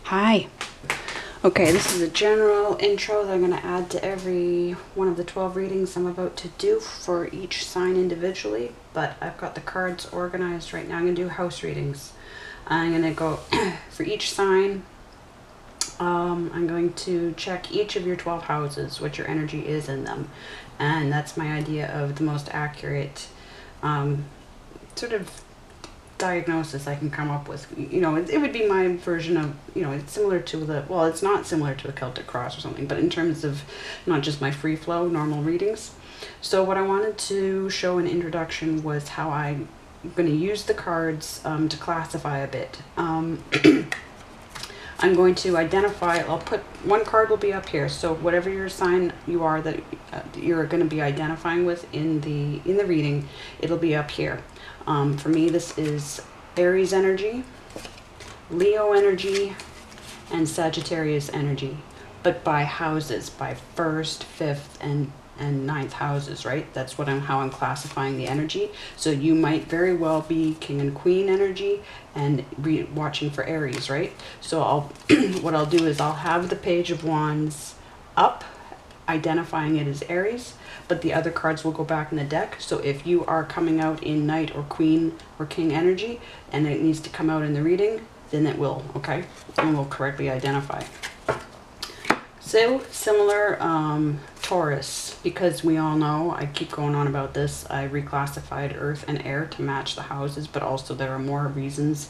Hi. Okay, this is a general intro that I'm going to add to every one of the 12 readings I'm about to do for each sign individually, but I've got the cards organized right now. I'm going to do house readings. I'm going to go for each sign. I'm going to check each of your 12 houses, what your energy is in them, and that's my idea of the most accurate sort of diagnosis I can come up with. You know, it would be my version of, you know, it's similar to the, well, it's not similar to a Celtic cross or something, but in terms of not just my free flow normal readings. So what I wanted to show in introduction was how I'm going to use the cards to classify a bit. I'm going to identify, I'll put, one card will be up here, so whatever your sign you are that you're going to be identifying with in the reading, it'll be up here. For me, this is Aries energy, Leo energy, and Sagittarius energy, but by houses, by first, fifth, and ninth houses, right? That's what how I'm classifying the energy. So you might very well be King and Queen energy and watching for Aries, right? So what I'll do is I'll have the Page of Wands up, identifying it as Aries, but the other cards will go back in the deck. So if you are coming out in Knight or Queen or King energy and it needs to come out in the reading, then it will, okay? And we'll correctly identify. So similar, Taurus, because we all know, I keep going on about this, I reclassified Earth and Air to match the houses, but also there are more reasons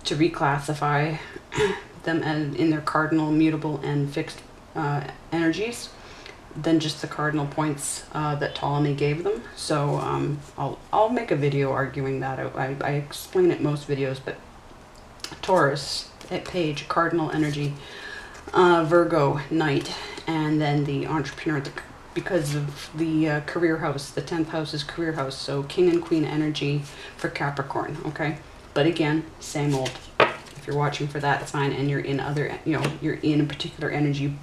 to reclassify them in their cardinal, mutable, and fixed energies than just the cardinal points that Ptolemy gave them. So I'll make a video arguing that out. I explain it most videos, but Taurus at Page, cardinal energy, Virgo, Knight, and then the entrepreneur, because of the career house, the 10th house is career house, so King and Queen energy for Capricorn, okay? But again, same old. If you're watching for that sign and you're in other, you know, you're in a particular energy,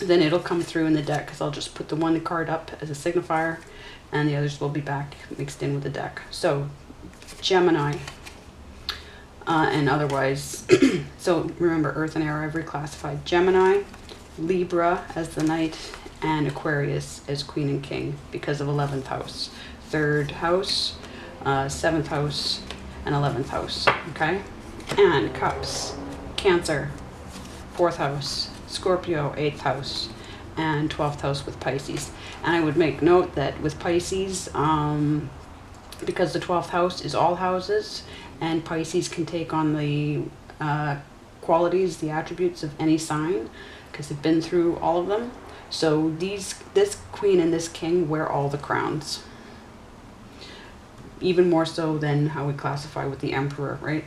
then it'll come through in the deck, because I'll just put the one card up as a signifier and the others will be back mixed in with the deck. So Gemini, and otherwise, so remember Earth and Air I've reclassified. Gemini, Libra as the Knight, and Aquarius as Queen and King because of 11th house, 3rd house, 7th house, and 11th house, okay? And Cups, Cancer, 4th house, Scorpio, 8th house, and 12th house with Pisces. And I would make note that with Pisces, because the 12th house is all houses, and Pisces can take on the qualities, the attributes of any sign, because they've been through all of them. So this Queen and this King wear all the crowns. Even more so than how we classify with the Emperor, right?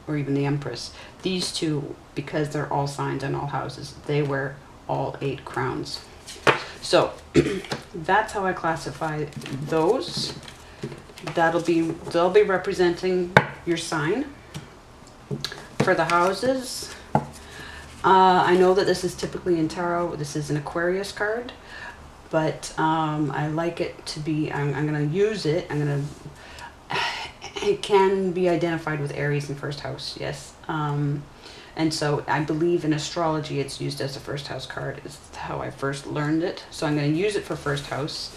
Or even the Empress. These two, because they're all signs and all houses, they wear all 8 crowns. So that's how I classify those. They'll be representing your sign. For the houses, I know that this is typically in tarot, this is an Aquarius card, but I like it to be, I'm going to use it, it can be identified with Aries in first house, yes. And so I believe in astrology it's used as a first house card, is how I first learned it. So I'm going to use it for first house.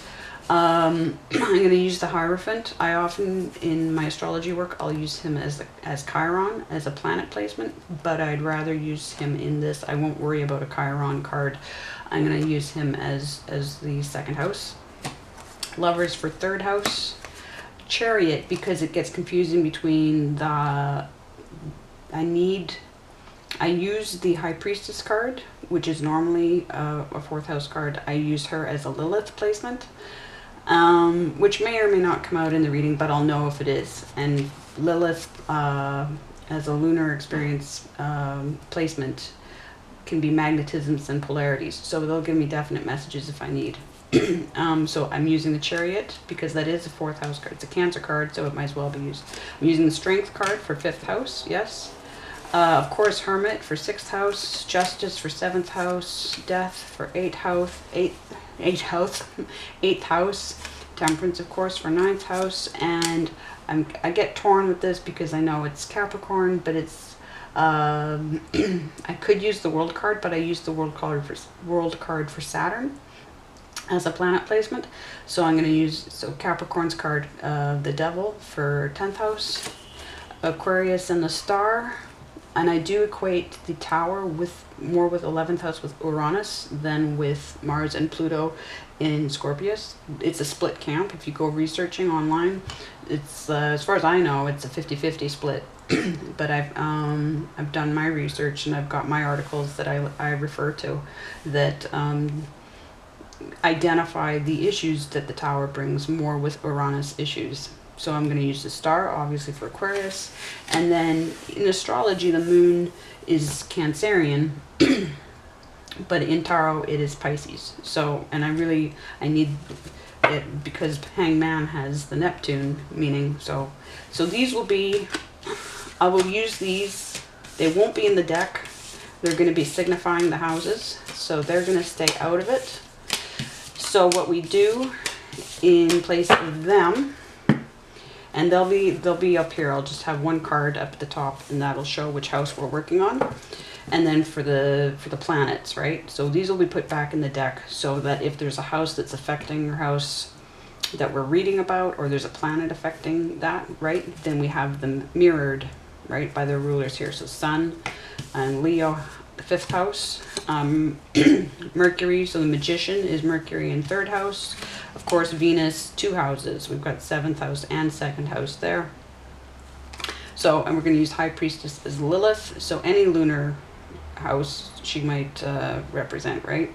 I'm going to use the Hierophant. I often, in my astrology work, I'll use him as Chiron, as a planet placement, but I'd rather use him in this. I won't worry about a Chiron card. I'm going to use him as the 2nd house. Lovers for 3rd house. Chariot, because it gets confusing between the, I use the High Priestess card, which is normally a 4th house card. I use her as a Lilith placement, which may or may not come out in the reading, but I'll know if it is. And Lilith, as a lunar experience placement, can be magnetisms and polarities. So they'll give me definite messages if I need. So I'm using the Chariot because that is a 4th house card. It's a Cancer card, so it might as well be used. I'm using the Strength card for 5th house, yes. Of course, Hermit for 6th house, Justice for 7th house, Death for 8th house, Temperance, of course, for 9th house. And I get torn with this because I know it's Capricorn, but it's I could use the World card, but I use the World card for Saturn as a planet placement. So I'm going to use Capricorn's card, the Devil, for 10th house, Aquarius and the Star. And I do equate the Tower more with 11th house with Uranus than with Mars and Pluto in Scorpius. It's a split camp. If you go researching online, it's as far as I know, it's a 50-50 split. But I've done my research, and I've got my articles that I refer to that identify the issues that the Tower brings more with Uranus issues. So I'm going to use the Star, obviously, for Aquarius. And then in astrology, the moon is Cancerian, but in Tarot, it is Pisces. So, and I need it because Hangman has the Neptune meaning. So these will be, I will use these. They won't be in the deck. They're going to be signifying the houses. So they're going to stay out of it. So what we do in place of them, and they'll be up here. I'll just have one card up at the top, and that'll show which house we're working on. And then for the planets, right? So these will be put back in the deck so that if there's a house that's affecting your house that we're reading about, or there's a planet affecting that, right? Then we have them mirrored, right, by their rulers here. So Sun and Leo, the 5th house. Mercury, so the Magician is Mercury in 3rd house. Of course, Venus, 2 houses. We've got 7th house and 2nd house there. So, and we're going to use High Priestess as Lilith. So any lunar house she might represent, right?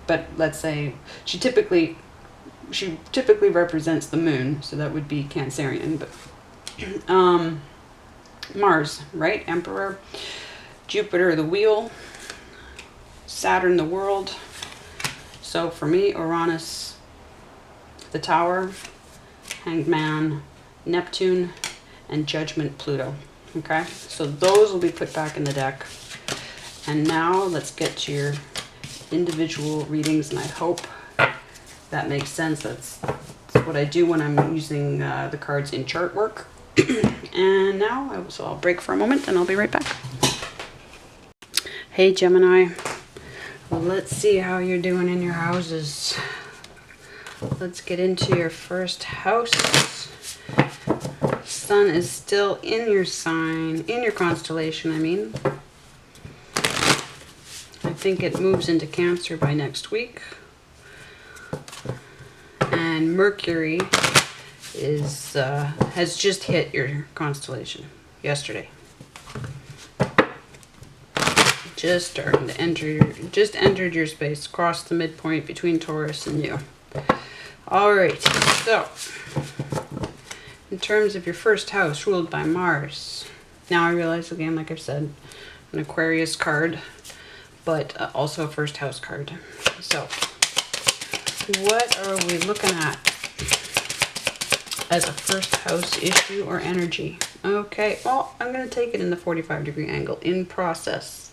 But let's say she typically represents the moon, so that would be Cancerian. But Mars, right? Emperor. Jupiter, the wheel. Saturn, the world. So for me, Uranus, the Tower, Hanged Man, Neptune, and Judgment, Pluto. Okay, so those will be put back in the deck. And now let's get to your individual readings, and I hope that makes sense. That's what I do when I'm using the cards in chart work. And now, I'll break for a moment, and I'll be right back. Hey Gemini, well, let's see how you're doing in your houses. Let's get into your first house. Sun is still in your sign, in your constellation, I mean. I think it moves into Cancer by next week. And Mercury has just hit your constellation yesterday. Just entered your space, crossed the midpoint between Taurus and you. All right, so in terms of your first house ruled by Mars, now I realize again, like I've said, an Aquarius card, but also a first house card. So what are we looking at as a first house issue or energy? Okay, well, I'm going to take it in the 45-degree angle in process.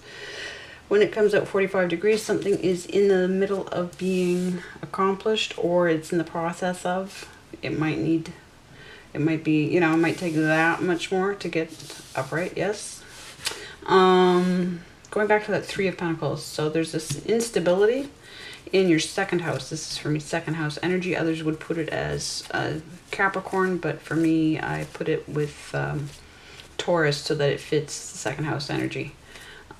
When it comes out 45 degrees, something is in the middle of being accomplished, or it's in the process of. It might be, you know, it might take that much more to get upright, yes. Going back to that 3 of Pentacles. So there's this instability in your 2nd house. This is for me 2nd house energy. Others would put it as Capricorn, but for me, I put it with Taurus so that it fits the 2nd house energy.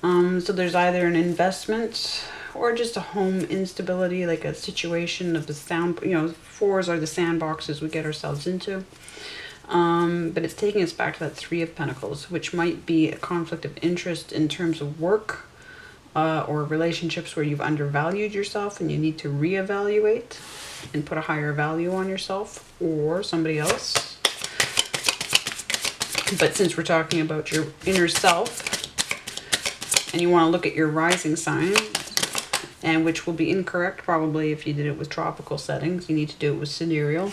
So there's either an investment or just a home instability, like a situation of the sound, you know, 4s are the sandboxes we get ourselves into. But it's taking us back to that 3 of Pentacles, which might be a conflict of interest in terms of work or relationships where you've undervalued yourself and you need to reevaluate and put a higher value on yourself or somebody else. But since we're talking about your inner self, and you want to look at your rising sign, and which will be incorrect probably if you did it with tropical settings. You need to do it with sidereal.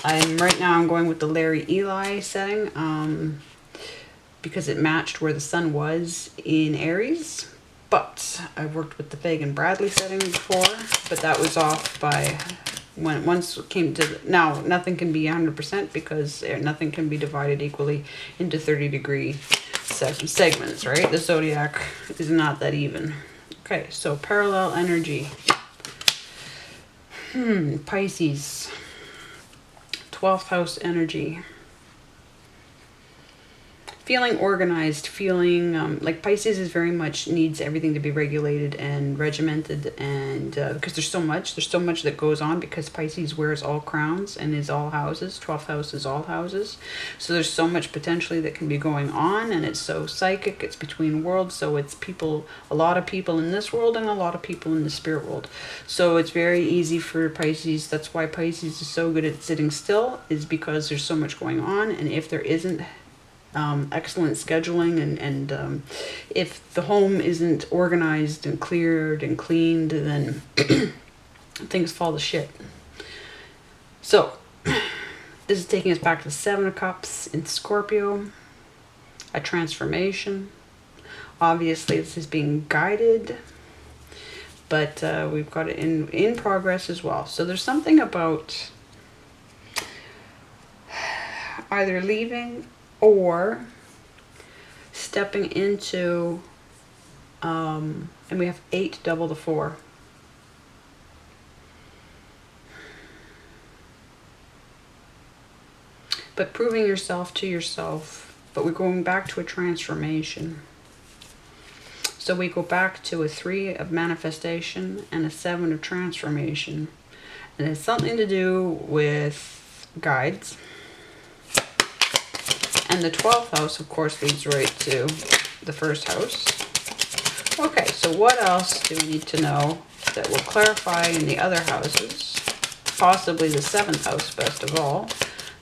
Right now I'm going with the Larry Eli setting because it matched where the sun was in Aries. But I've worked with the Fagan Bradley setting before, but that was off by when once it came to now, nothing can be 100% because nothing can be divided equally into 30-degree segments, right? The zodiac is not that even. Okay, so parallel energy. Pisces, 12th house energy. Feeling organized, feeling like Pisces is very much needs everything to be regulated and regimented, and because there's so much that goes on, because Pisces wears all crowns and is all houses. 12th house is all houses, so there's so much potentially that can be going on, and it's so psychic. It's between worlds, so it's people, a lot of people in this world and a lot of people in the spirit world. So it's very easy for Pisces. That's why Pisces is so good at sitting still, is because there's so much going on, and if there isn't excellent scheduling and if the home isn't organized and cleared and cleaned, then things fall to shit. So this is taking us back to the 7 of Cups in Scorpio, a transformation. Obviously this is being guided, but we've got it in progress as well. So there's something about either leaving or stepping into, and we have 8 double the 4. But proving yourself to yourself, but we're going back to a transformation. So we go back to a 3 of manifestation and a 7 of transformation. And it's something to do with guides. And the 12th house, of course, leads right to the 1st house. Okay, so what else do we need to know that will clarify in the other houses? Possibly the 7th house, best of all.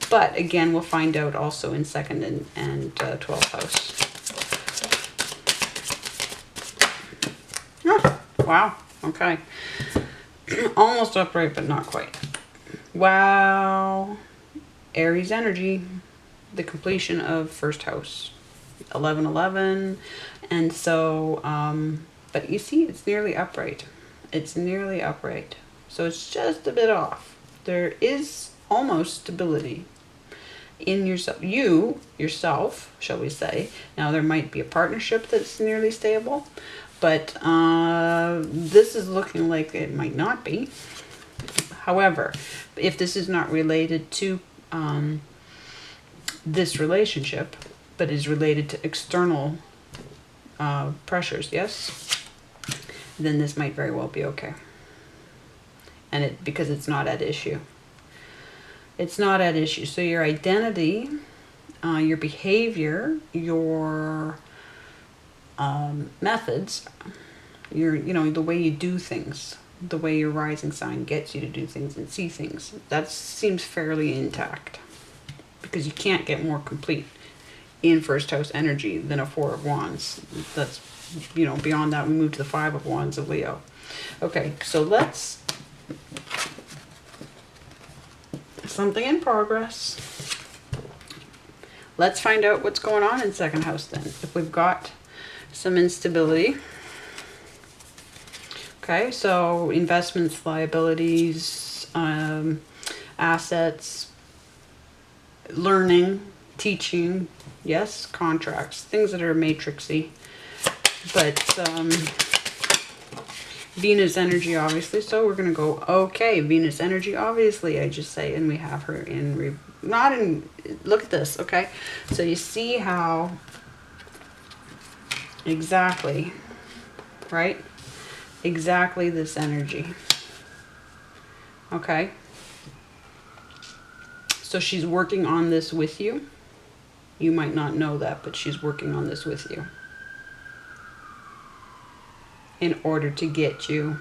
But again, we'll find out also in 2nd and 12th house. Oh, wow, okay. Almost upright, but not quite. Wow. Aries energy. The completion of 1st house, 11-11, and so but you see it's nearly upright. It's nearly upright, so it's just a bit off. There is almost stability in yourself, shall we say. Now there might be a partnership that's nearly stable, but this is looking like it might not be. However, if this is not related to this relationship, but is related to external pressures, yes, then this might very well be okay. And because it's not at issue. It's not at issue. So your identity, your behavior, your methods, the way you do things, the way your rising sign gets you to do things and see things, that seems fairly intact. Because you can't get more complete in 1st house energy than a 4 of Wands. That's, beyond that we move to the 5 of Wands of Leo. Okay, so let's, something in progress. Let's find out what's going on in 2nd house then. If we've got some instability. Okay, so investments, liabilities, assets, learning, teaching, yes, contracts, things that are matrixy, but Venus energy, obviously. So we're going to go, okay, Venus energy, obviously, I just say, and we have her in, look at this, okay? So you see how, exactly, right? Exactly this energy, okay? So she's working on this with you. You might not know that, but she's working on this with you in order to get you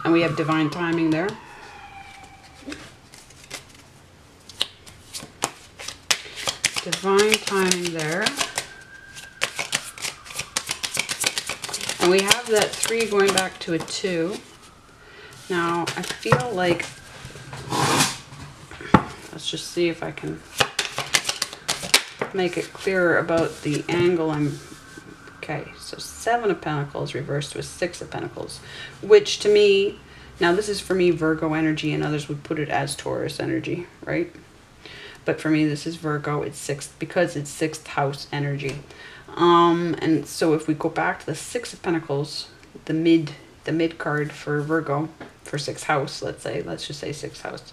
and we have divine timing there. Divine timing there. And we have that 3 going back to a 2. Now, I feel like, let's just see if I can make it clearer about the angle I'm Okay, so 7 of Pentacles reversed with 6 of Pentacles, which to me, now this is for me Virgo energy, and others would put it as Taurus energy, right? But for me, this is Virgo. It's 6th, because it's 6th house energy. And so if we go back to the 6 of Pentacles, the mid card for Virgo, for 6th house, let's just say 6th house,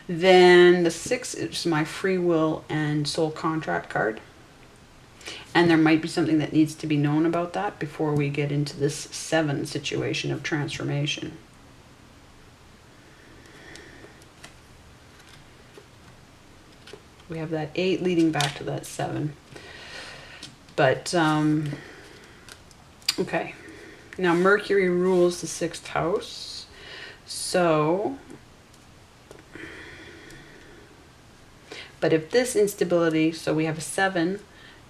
then the 6 is my free will and soul contract card. And there might be something that needs to be known about that before we get into this 7 situation of transformation. We have that 8 leading back to that 7. But, okay. Now Mercury rules the 6th house. So, but if this instability, so we have a 7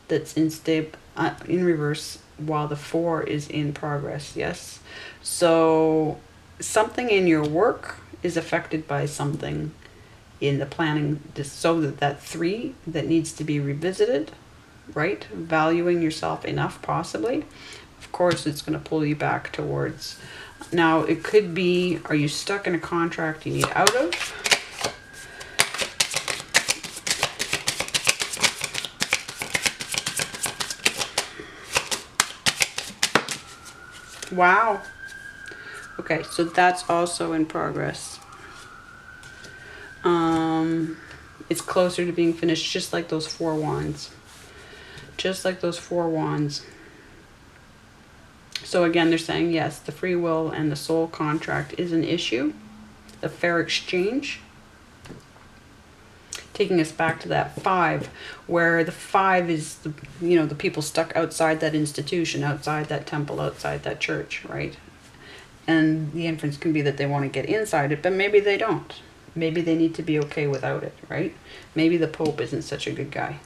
that's in reverse while the 4 is in progress, yes? So something in your work is affected by something in the planning, so that 3 that needs to be revisited, right? Valuing yourself enough, possibly. Of course, it's going to pull you back towards. Now, it could be, are you stuck in a contract you need out of? Wow. Okay, so that's also in progress. It's closer to being finished, just like those 4 wands. Just like those 4 wands. So again, they're saying, yes, the free will and the soul contract is an issue. The fair exchange. Taking us back to that 5, where the 5 is, the people stuck outside that institution, outside that temple, outside that church, right? And the inference can be that they want to get inside it, but maybe they don't. Maybe they need to be okay without it, right? Maybe the Pope isn't such a good guy.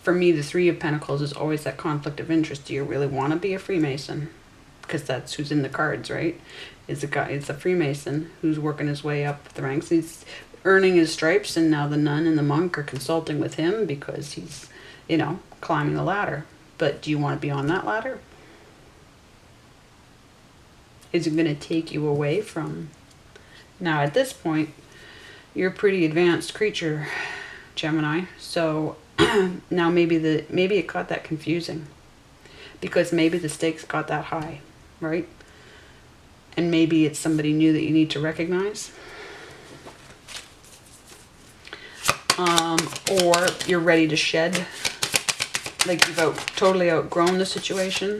For me, the 3 of Pentacles is always that conflict of interest. Do you really want to be a Freemason? Because that's who's in the cards, right? It's a Freemason who's working his way up the ranks. He's earning his stripes, and now the nun and the monk are consulting with him because he's, climbing the ladder. But do you want to be on that ladder? Is it going to take you away from... Now, at this point, you're a pretty advanced creature, Gemini. So now maybe it got that confusing. Because maybe the stakes got that high, right? And maybe it's somebody new that you need to recognize. Or you're ready to shed. Like you've totally outgrown the situation.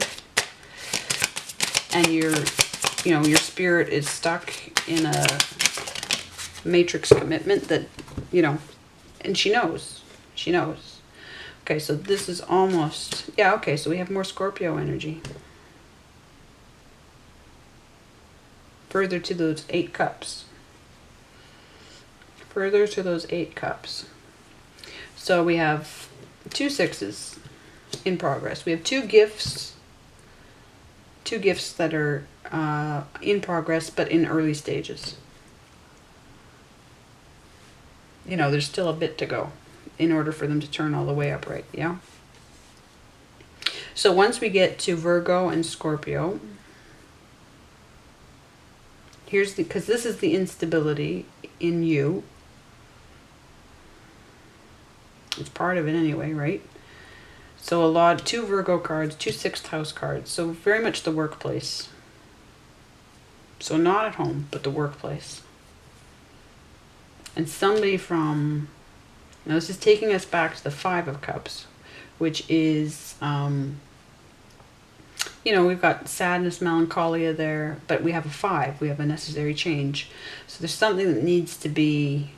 And your spirit is stuck in a matrix commitment that, and she knows. She knows. Okay, so this is almost, yeah, okay, so we have more Scorpio energy. Further to those 8 cups. Further to those 8 cups. So we have 2 6s in progress. We have 2 gifts. 2 gifts that are in progress, but in early stages. There's still a bit to go in order for them to turn all the way upright, yeah? So once we get to Virgo and Scorpio, because this is the instability in you. It's part of it anyway, right? So 2 Virgo cards, 2 6th house cards. So very much the workplace. So not at home, but the workplace. And somebody from... Now this is taking us back to the 5 of Cups, which is, we've got sadness, melancholia there, but we have a 5. We have a necessary change. So there's something that needs to be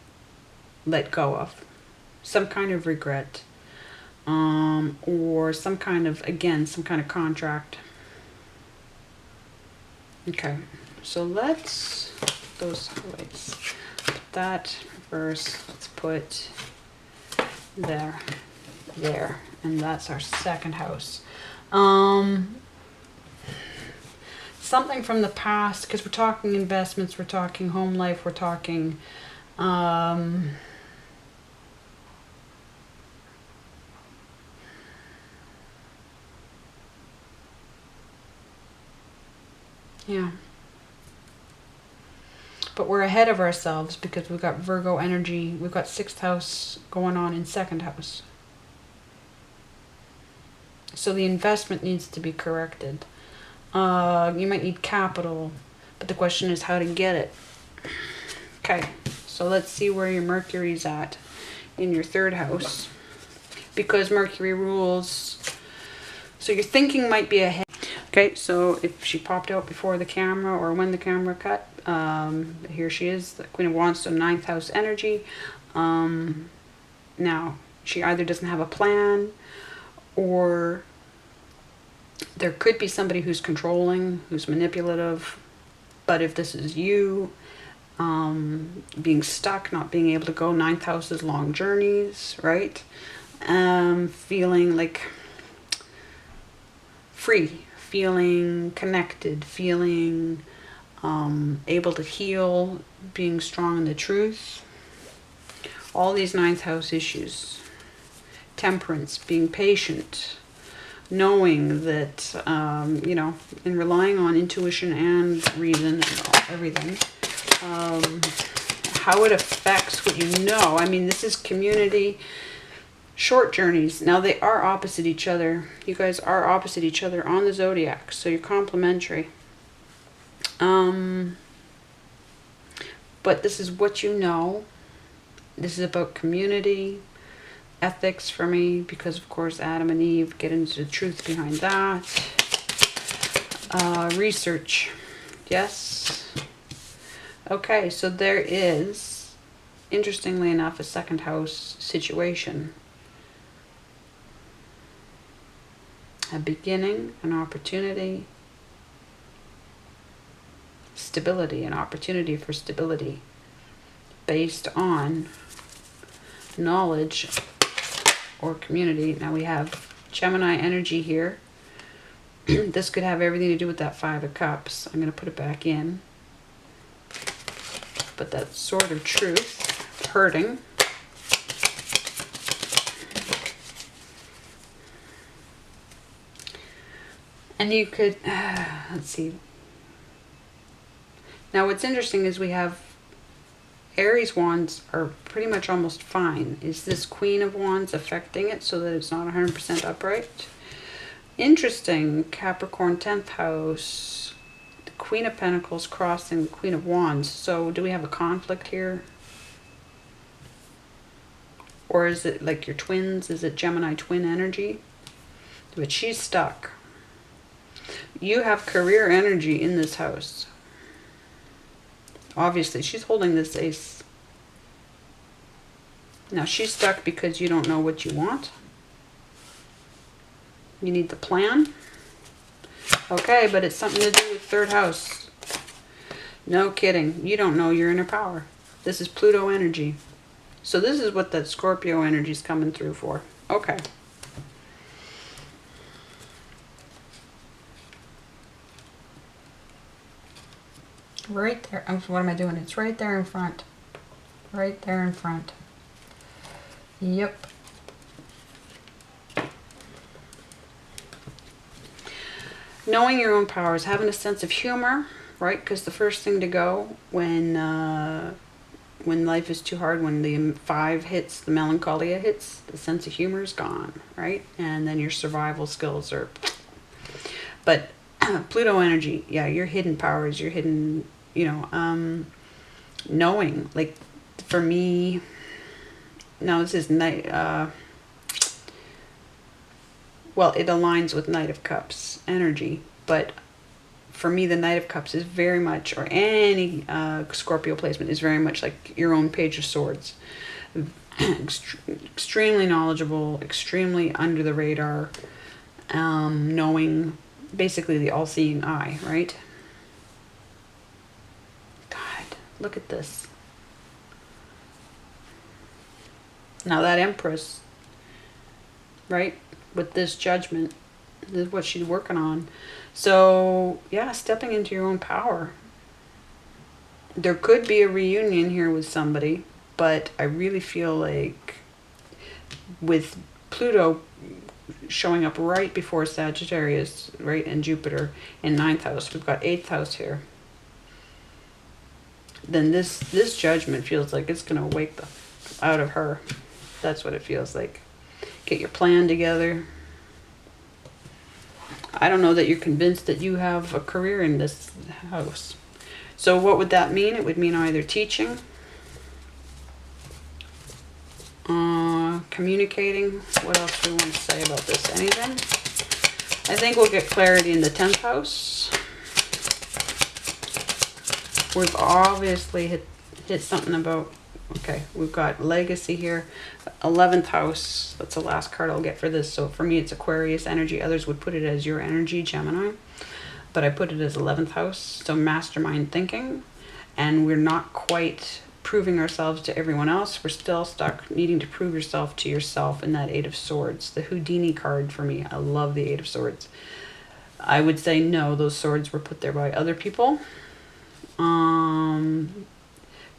let go of. Some kind of regret. Or some kind of contract. Okay, so let's put that first. Let's put there, and that's our 2nd house. Something from the past, because we're talking investments, we're talking home life, we're talking Yeah. But we're ahead of ourselves because we've got Virgo energy. We've got 6th house going on in 2nd house. So the investment needs to be corrected. You might need capital, but the question is how to get it. Okay, so let's see where your Mercury's at in your 3rd house. Because Mercury rules, so your thinking might be ahead. Okay, so if she popped out before the camera or when the camera cut, here she is, the Queen of Wands, so 9th house energy. Now, she either doesn't have a plan, or there could be somebody who's controlling, who's manipulative. But if this is you, being stuck, not being able to go, 9th house is long journeys, right? Feeling like free, feeling connected, feeling able to heal, being strong in the truth. All these 9th house issues. Temperance, being patient, knowing that, you know, and relying on intuition and reason and everything. How it affects what you know. I mean, this is community, short journeys. Now, they are opposite each other. You guys are opposite each other on the zodiac, so you're complementary. But this is what you know. This is about community, ethics for me, because of course Adam and Eve, get into the truth behind that. Research, yes. Okay, so there is, interestingly enough, a 2nd house situation. A beginning, an opportunity, stability, an opportunity for stability based on knowledge or community. Now we have Gemini energy here. This could have everything to do with that 5 of Cups. I'm going to put it back in. But that sword of truth, hurting. And you could, let's see. Now what's interesting is we have Aries wands are pretty much almost fine. Is this Queen of Wands affecting it so that it's not 100% upright? Interesting. Capricorn 10th house. The Queen of Pentacles crossing the Queen of Wands. So do we have a conflict here? Or is it like your twins? Is it Gemini twin energy? But she's stuck. You have career energy in this house. Obviously, she's holding this ace. Now, she's stuck because you don't know what you want. You need the plan. Okay, but it's something to do with 3rd house. No kidding. You don't know your inner power. This is Pluto energy. So this is what that Scorpio energy is coming through for. Okay. Right there. What am I doing? It's right there in front. Right there in front. Yep. Knowing your own powers, having a sense of humor, right? Because the first thing to go when life is too hard, when the 5 hits, the melancholia hits, the sense of humor is gone, right? And then your survival skills are... But Pluto energy, yeah, your hidden powers, your hidden, you know, knowing, like for me, now this is night, well, it aligns with Knight of Cups energy, but for me, the Knight of Cups is very much, or any Scorpio placement is very much like your own Page of Swords. Extremely knowledgeable, extremely under the radar, knowing, basically the all-seeing eye, right? God, look at this. Now that Empress, right, with this Judgment, this is what she's working on. So, yeah, stepping into your own power. There could be a reunion here with somebody, but I really feel like with Pluto showing up right before Sagittarius, right, and Jupiter in 9th house. We've got 8th house here. Then this judgment feels like it's going to wake the out of her. That's what it feels like. Get your plan together. I don't know that you're convinced that you have a career in this house. So what would that mean? It would mean either teaching, communicating. What else do we want to say about this? Anything? I think we'll get clarity in the 10th house. We've obviously hit something about, okay, we've got legacy here. 11th house, that's the last card I'll get for this. So for me, it's Aquarius energy. Others would put it as your energy, Gemini. But I put it as 11th house, so mastermind thinking. And we're not quite proving ourselves to everyone else. We're still stuck needing to prove yourself to yourself in that 8 of Swords. The Houdini card for me. I love the 8 of Swords. I would say no, those swords were put there by other people.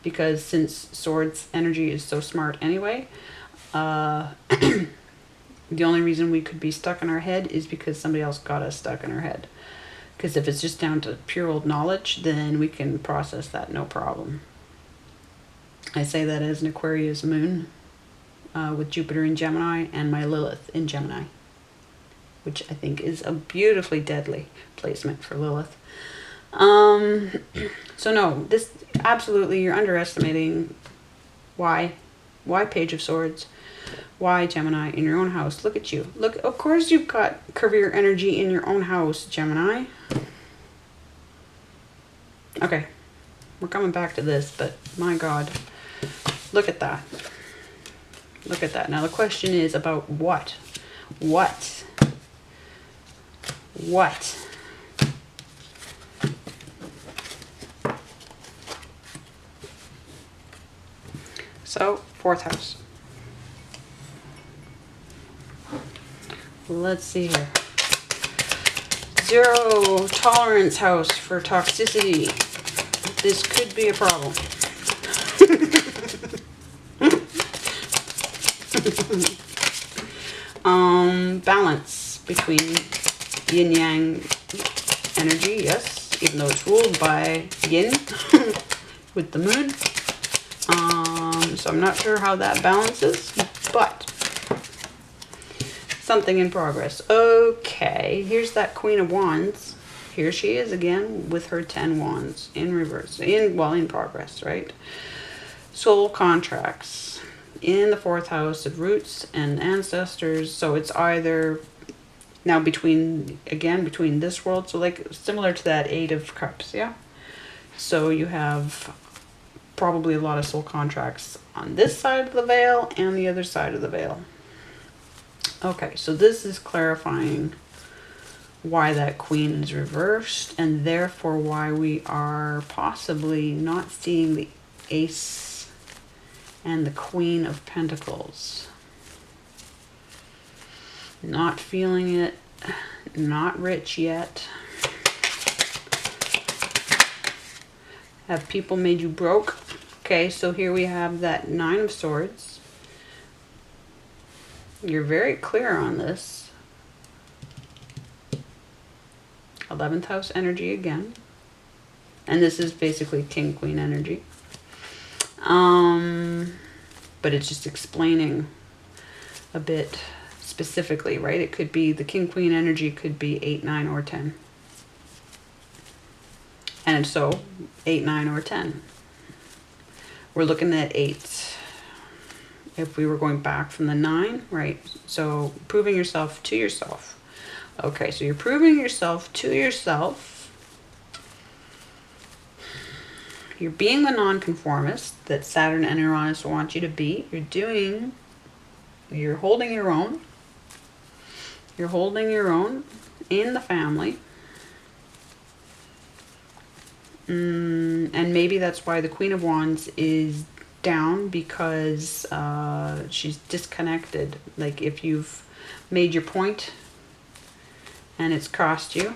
Because since Swords energy is so smart anyway, the only reason we could be stuck in our head is because somebody else got us stuck in our head. Because if it's just down to pure old knowledge, then we can process that no problem. I say that as an Aquarius moon with Jupiter in Gemini and my Lilith in Gemini, which I think is a beautifully deadly placement for Lilith. So no, this absolutely, you're underestimating why Page of Swords, why Gemini in your own house. Look at you. Look, of course you've got career energy in your own house, Gemini. Okay, we're coming back to this, but my God, look at that. Look at that. Now the question is about what? What? So, 4th house. Let's see here. 0 tolerance house for toxicity. This could be a problem. Balance between yin yang energy, yes, even though it's ruled by yin with the moon. So I'm not sure how that balances, but something in progress. Okay, here's that Queen of Wands. Here she is again with her 10 wands in reverse, in progress, right? Soul contracts in the 4th house of roots and ancestors. So it's either now between this world, so like similar to that 8 of Cups, yeah? So you have probably a lot of soul contracts on this side of the veil and the other side of the veil. Okay, so this is clarifying why that Queen is reversed, and therefore why we are possibly not seeing the Ace and the Queen of Pentacles. Not feeling it, not rich yet. Have people made you broke? Okay, so here we have that 9 of Swords. You're very clear on this. 11th house energy again. And this is basically King Queen energy. But it's just explaining a bit specifically, right? It could be the King Queen energy could be 8, 9, or 10. And so 8, 9, or 10. We're looking at 8. If we were going back from the 9, right? So proving yourself to yourself. Okay, so you're proving yourself to yourself. You're being the nonconformist that Saturn and Uranus want you to be. You're holding your own. You're holding your own in the family. And maybe that's why the Queen of Wands is down, because she's disconnected. Like if you've made your point and it's cost you,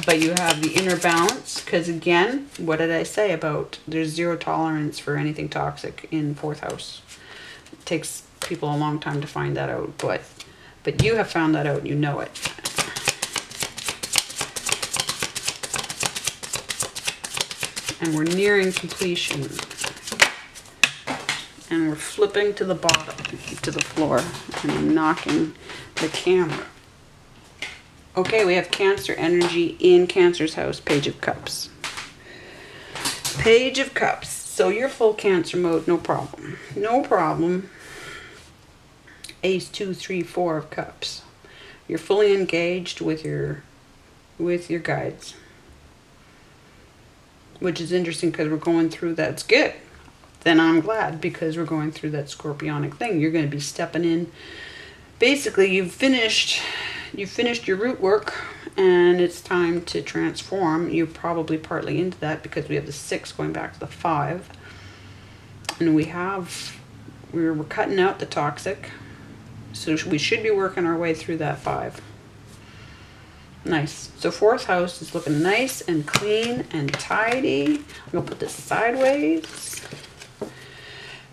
but you have the inner balance, because again, what did I say about there's 0 tolerance for anything toxic in 4th house? It takes people a long time to find that out, but But you have found that out and you know it. And we're nearing completion. And we're flipping to the bottom, to the floor, and I'm knocking the camera. Okay, we have Cancer energy in Cancer's house, Page of Cups. Page of Cups. So you're full Cancer mode, no problem. No problem. Ace, 2, 3, 4 of Cups. You're fully engaged with your guides. Which is interesting because we're going through, that's good. Then I'm glad, because we're going through that scorpionic thing. You're going to be stepping in. Basically, you've finished your root work, and it's time to transform. You're probably partly into that because we have the 6 going back to the 5. And we're cutting out the toxic. So we should be working our way through that 5. Nice. So 4th house is looking nice and clean and tidy. I'm going to put this sideways.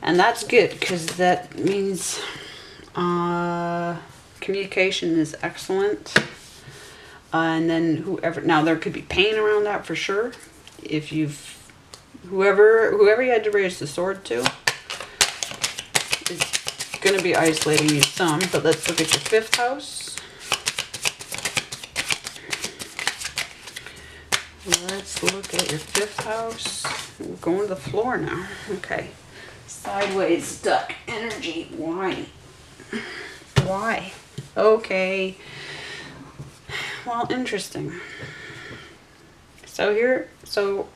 And that's good, because that means communication is excellent. And then whoever, now there could be pain around that for sure. If whoever you had to raise the sword to is going to be isolating you some. But let's look at your 5th house. Let's look at your 5th house. We're going to the floor now. Okay. Sideways stuck energy. Why? Why? Okay. Well, interesting. So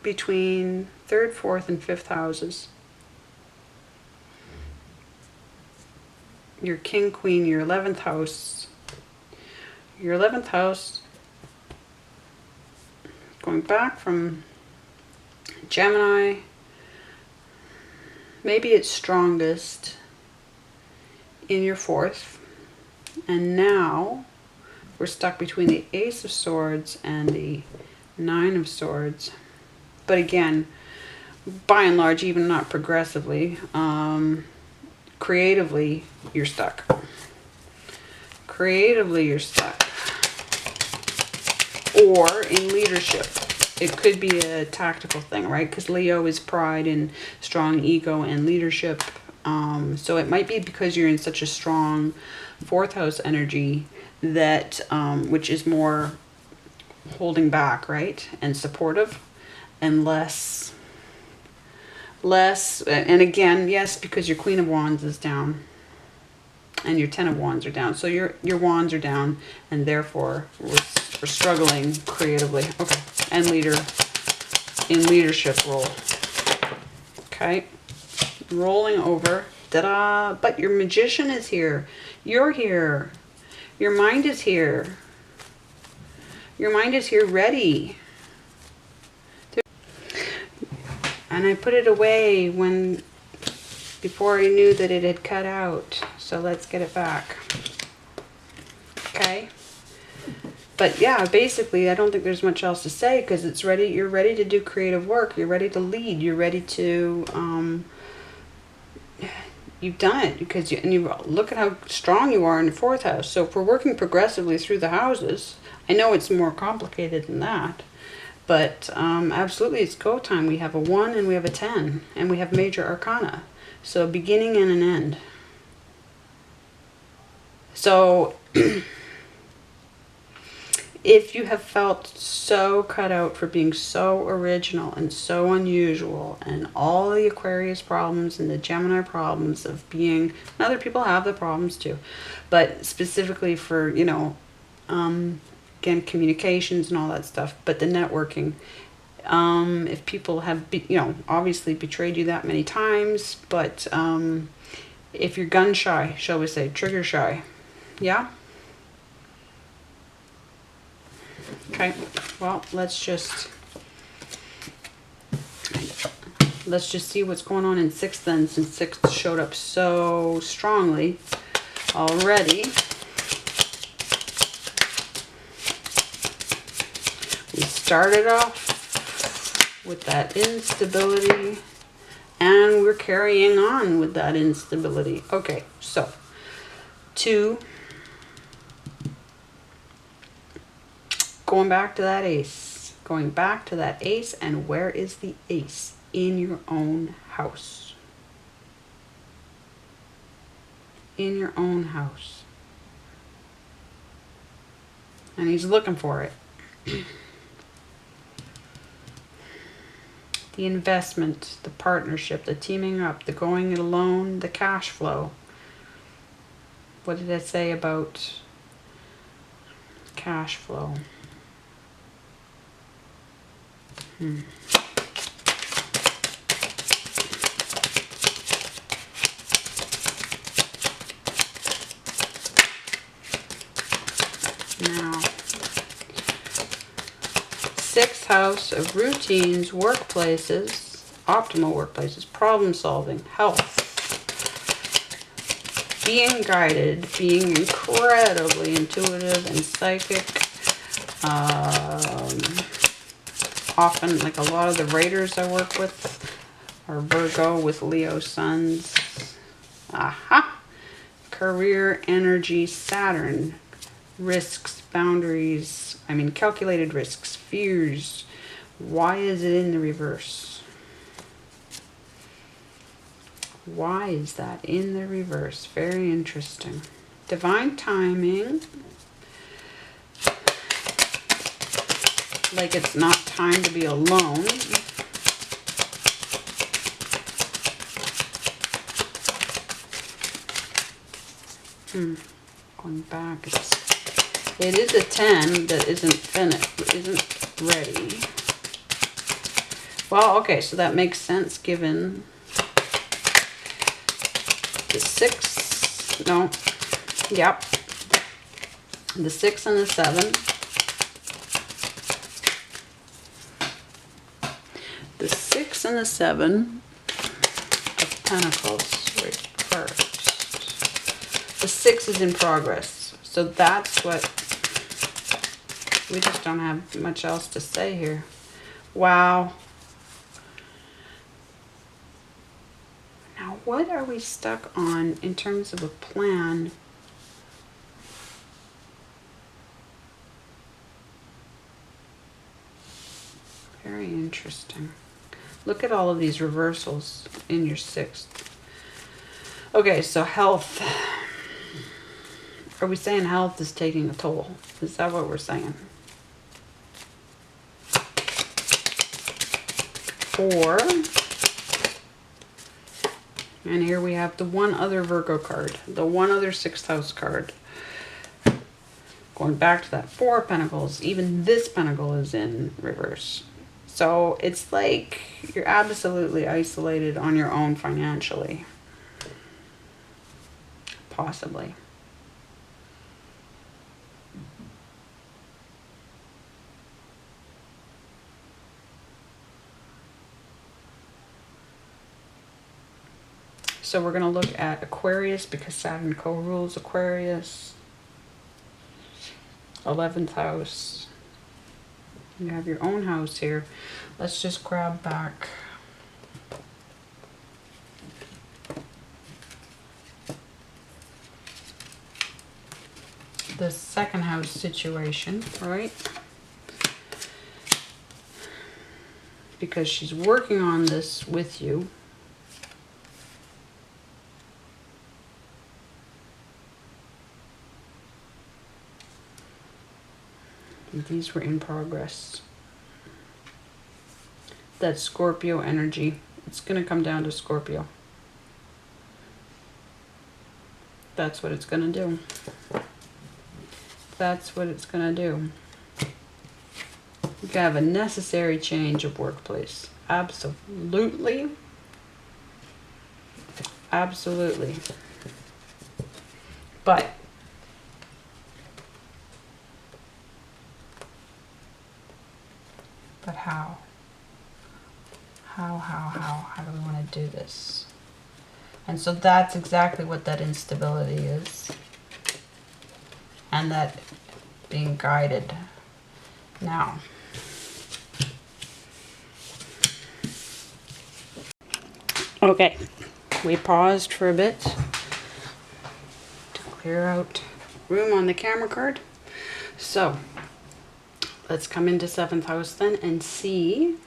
between 3rd, 4th, and 5th houses, your King, Queen, your 11th house, going back from Gemini, maybe it's strongest in your 4th, and now we're stuck between the Ace of Swords and the 9 of Swords. But again, by and large, even not progressively, creatively, you're stuck. Creatively, you're stuck. Or in leadership. It could be a tactical thing, right? Because Leo is pride and strong ego and leadership. So it might be because you're in such a strong 4th house energy that, which is more holding back, right? And supportive, and less, and again, yes, because your Queen of Wands is down and your 10 of Wands are down. So your wands are down, and therefore we're struggling creatively. Okay. And in leadership role. Okay. Rolling over. Ta-da! But your Magician is here. You're here. Your mind is here. Your mind is here ready. And I put it away before I knew that it had cut out. So let's get it back. Okay. But yeah, basically, I don't think there's much else to say, because it's ready. You're ready to do creative work. You're ready to lead. You're ready to, you've done it, because you look at how strong you are in the 4th house. So if we're working progressively through the houses, I know it's more complicated than that, but absolutely, it's go time. We have a 1 and we have a 10, and we have major arcana. So beginning and an end. So if you have felt so cut out for being so original and so unusual, and all the Aquarius problems and the Gemini problems of being, and other people have the problems too, but specifically for, again, communications and all that stuff, but the networking, if people have, obviously betrayed you that many times, but if you're gun shy, shall we say, trigger shy, yeah? Okay, well, let's just see what's going on in 6th then, since 6th showed up so strongly already. We started off with that instability, And we're carrying on with that instability. Okay, so 2, going back to that ace. Going back to that ace, and where is the ace? In your own house. In your own house. And he's looking for it. The investment, the partnership, the teaming up, the going it alone, the cash flow. What did I say about cash flow? Now, 6th house of routines, workplaces, optimal workplaces, problem solving, health, being guided, being incredibly intuitive and psychic. Often, like a lot of the writers I work with are Virgo with Leo suns. Aha! Career, energy, Saturn. Risks, boundaries, calculated risks, fears. Why is it in the reverse? Why is that in the reverse? Very interesting. Divine timing. Like it's not time to be alone. Going back, it is a 10 that isn't finished, isn't ready. Well, okay, so that makes sense given the 6, no, yep, the 6 and the 7. The 6 and the 7 of Pentacles right first. The 6 is in progress. So that's what, we just don't have much else to say here. Wow. Now what are we stuck on in terms of a plan? Very interesting. Look at all of these reversals in your 6th. Okay, so health. Are we saying health is taking a toll? Is that what we're saying? 4. And here we have the one other Virgo card. The one other 6th house card. Going back to that 4 of Pentacles. Even this Pentacle is in reverse. So it's like you're absolutely isolated on your own financially. Possibly. So we're going to look at Aquarius because Saturn co-rules Aquarius. 11th house. You have your own house here. Let's just grab back the 2nd house situation, right? Because she's working on this with you. These were in progress. That Scorpio energy. It's going to come down to Scorpio. That's what it's going to do. That's what it's going to do. You can have a necessary change of workplace. Absolutely. Absolutely. But how? How do we want to do this? And so that's exactly what that instability is. And that being guided. Now, Okay, we paused for a bit to clear out room on the camera card. So let's come into 7th house then and see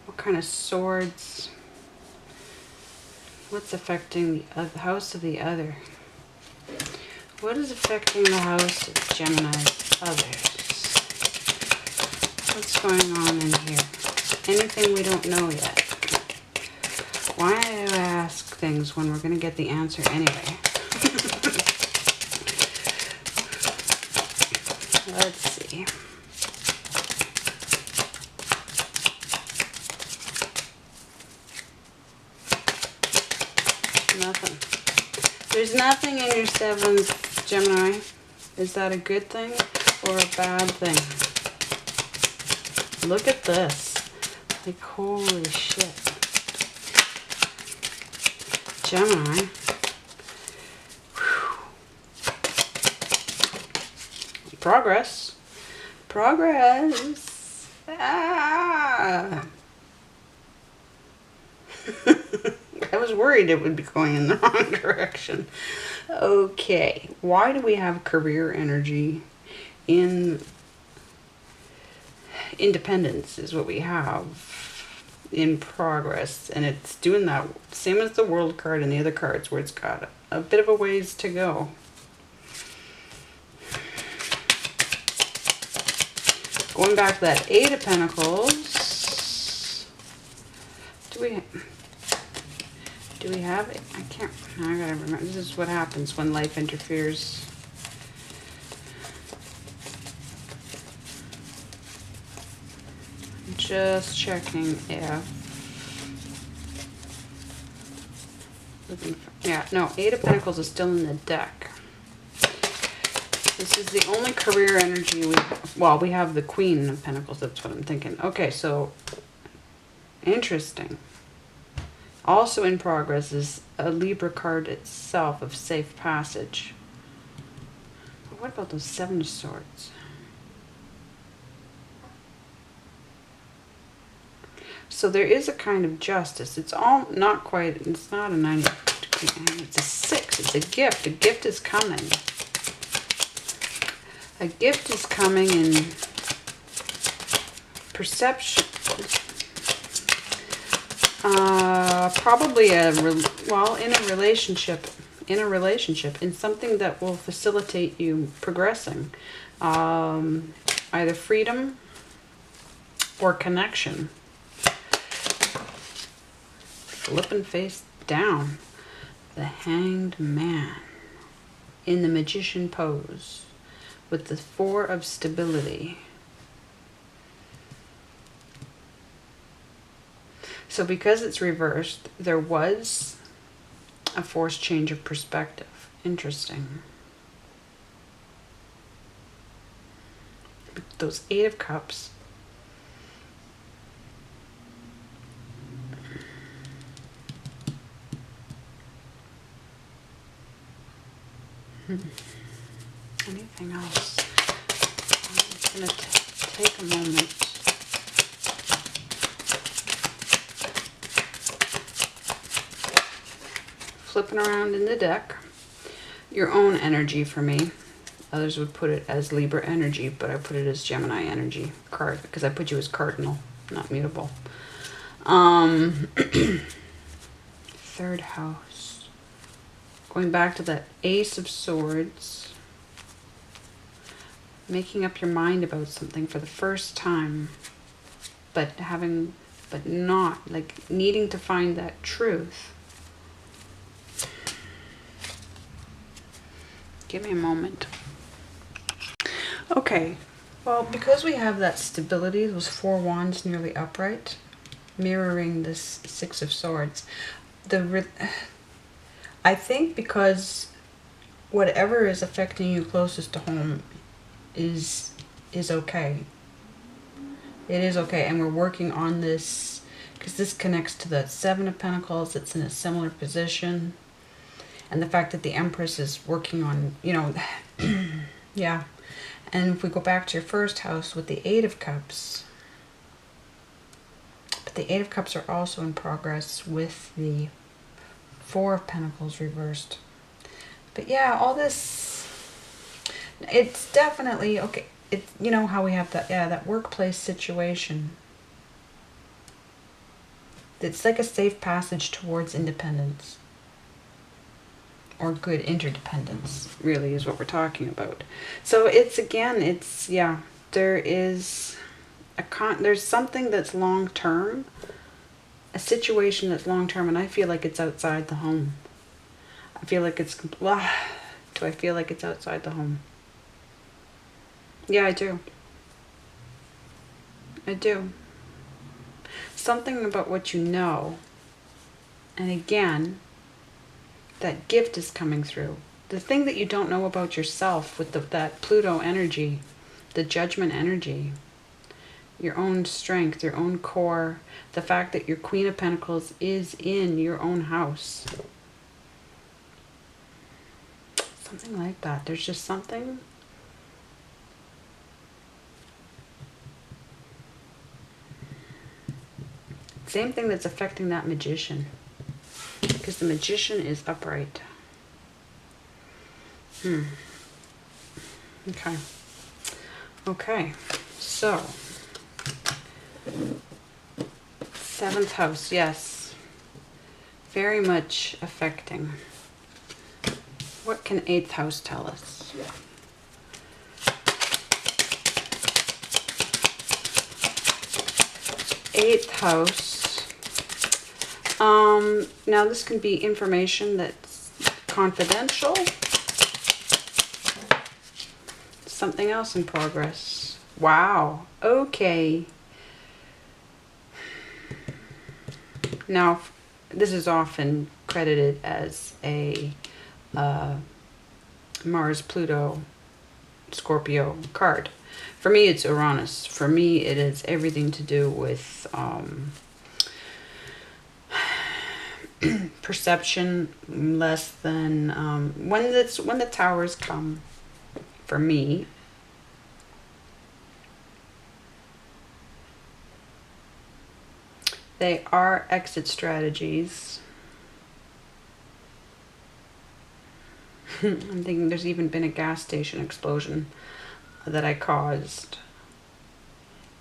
what kind of swords, what's affecting the house of the other. What is affecting the house of Gemini's others? What's going on in here? Anything we don't know yet? Why do I ask things when we're going to get the answer anyway? Let's see. Nothing. There's nothing in your 7th, Gemini. Is that a good thing or a bad thing? Look at this. Like, holy shit. Gemini. Whew. Progress. Progress. Ah. I was worried it would be going in the wrong direction. Okay. Why do we have career energy in independence is what we have in progress, and it's doing that same as the world card and the other cards where it's got a bit of a ways to go. Going back to that 8 of Pentacles, do we have it? I can't, I gotta remember. This is what happens when life interferes. Just checking if, yeah, no, 8 of Pentacles is still in the deck. This is the only career energy we have. Well, we have the Queen of Pentacles, that's what I'm thinking. Okay, so, interesting. Also in progress is a Libra card itself of safe passage. But what about those 7 of Swords? So there is a kind of justice. It's all not quite, it's not a 90, it's a 6. It's a gift. A gift is coming. A gift is coming in perception. Probably well, in a relationship, in something that will facilitate you progressing. Either freedom or connection. Flipping face down. The Hanged Man in the Magician pose with the 4 of Stability. So because it's reversed, there was a forced change of perspective. Interesting. Those 8 of Cups. Anything else? I'm just going to take a moment. Flipping around in the deck. Your own energy for me. Others would put it as Libra energy, but I put it as Gemini energy card because I put you as cardinal, not mutable. 3rd house. Going back to that Ace of Swords. Making up your mind about something for the first time, but not, like, needing to find that truth. Give me a moment. Okay, well, because we have that stability, those 4 wands nearly upright, mirroring this 6 of Swords, I think because whatever is affecting you closest to home is okay. It is okay, and we're working on this because this connects to the 7 of Pentacles. It's in a similar position, and the fact that the Empress is working on, you know, yeah. And if we go back to your 1st house with the 8 of Cups, but But the Eight of Cups are also in progress with the Four of Pentacles reversed. But yeah, all this, it's definitely, okay, it's, you know how we have that, yeah, that workplace situation. It's like a safe passage towards independence. Or good interdependence, really, is what we're talking about. So it's, again, it's, yeah, there is there's something that's long-term, a situation that's long-term, and I feel like it's outside the home. I feel like it's, well, do I feel like it's outside the home? Yeah, I do. I do. Something about what you know. And again, that gift is coming through. The thing that you don't know about yourself with that Pluto energy, the judgment energy, your own strength, your own core, the fact that your Queen of Pentacles is in your own house. Something like that. There's just something. Same thing that's affecting that Magician. Because the Magician is upright. Okay. Okay. So, 7th house, yes. Very much affecting. What can 8th house tell us? Eighth house. Now this can be information that's confidential. Something else in progress. Wow. Okay. Now, this is often credited as a Mars, Pluto, Scorpio card. For me, it's Uranus. For me, it is everything to do with perception, less than when the towers come. For me, they are exit strategies. I'm thinking there's even been a gas station explosion that I caused,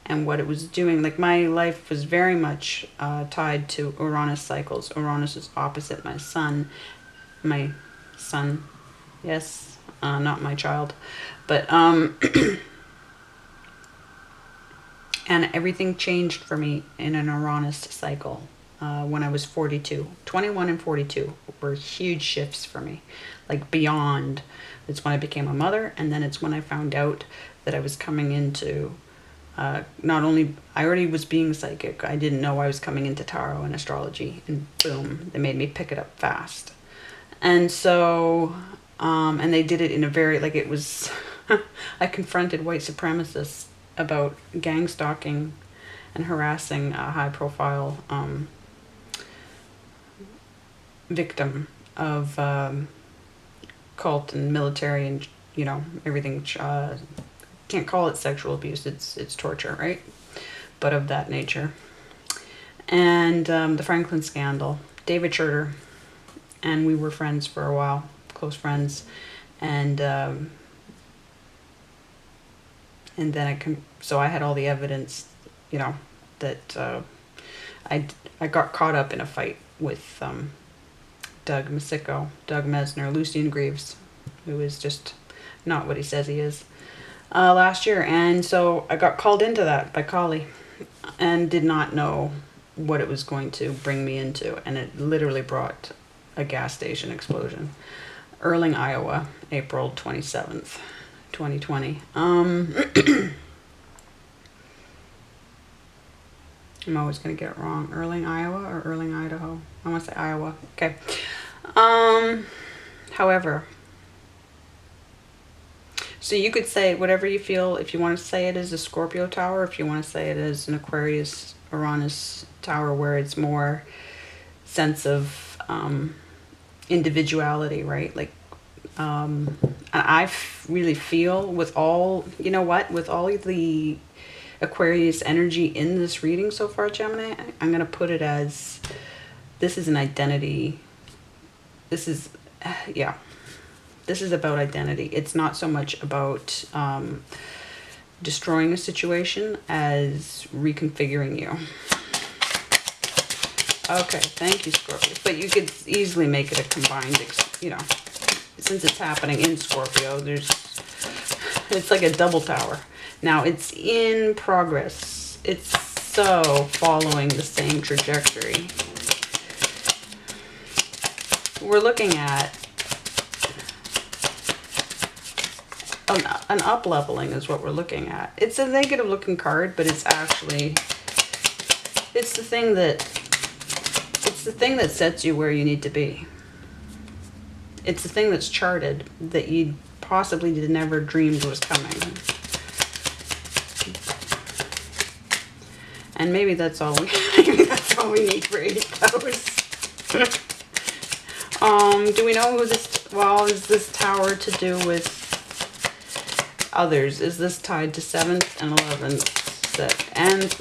and what it was doing. Like, my life was very much tied to Uranus cycles. Uranus is opposite my son. My son, yes, not my child, but and everything changed for me in an Uranus cycle when I was 42. 21 and 42 were huge shifts for me, like beyond. It's when I became a mother, and then it's when I found out that I was coming into, not only, I already was being psychic, I didn't know I was coming into tarot and astrology, and boom, they made me pick it up fast. And so, and they did it in a very, like, it was, I confronted white supremacists about gang stalking and harassing a high profile victim of cult and military and, you know, everything. Can't call it sexual abuse, it's torture, right? But of that nature. And the Franklin scandal, David Schroeder, and we were friends for a while, close friends, and then so I had all the evidence, you know, that I got caught up in a fight with Doug Mesner, Lucian Greaves, who is just not what he says he is, last year. And so I got called into that by Kali and did not know what it was going to bring me into. And it literally brought a gas station explosion. Erling, Iowa, April 27th, 2020. I'm always going to get it wrong. Erling, Iowa or Erling, Idaho? I want to say Iowa. Okay. However, so you could say whatever you feel. If you want to say it as a Scorpio tower, if you want to say it as an Aquarius, Uranus tower, where it's more sense of individuality, right? Like, I really feel with all, you know what, with all of the Aquarius energy in this reading so far, Gemini, I'm going to put it as, this is an identity. This is, yeah, this is about identity. It's not so much about destroying a situation as reconfiguring you. Okay, thank you, Scorpio. But you could easily make it a combined, you know, since it's happening in Scorpio, it's like a double tower. Now, it's in progress. It's so following the same trajectory. We're looking at an up-leveling is what we're looking at. It's a negative looking card, but it's actually, it's the thing that sets you where you need to be. It's the thing that's charted that you possibly never dreamed was coming. And maybe that's all we need for 8 hours. Do we know who this, well, is this tower to do with others? Is this tied to 7th and 11th and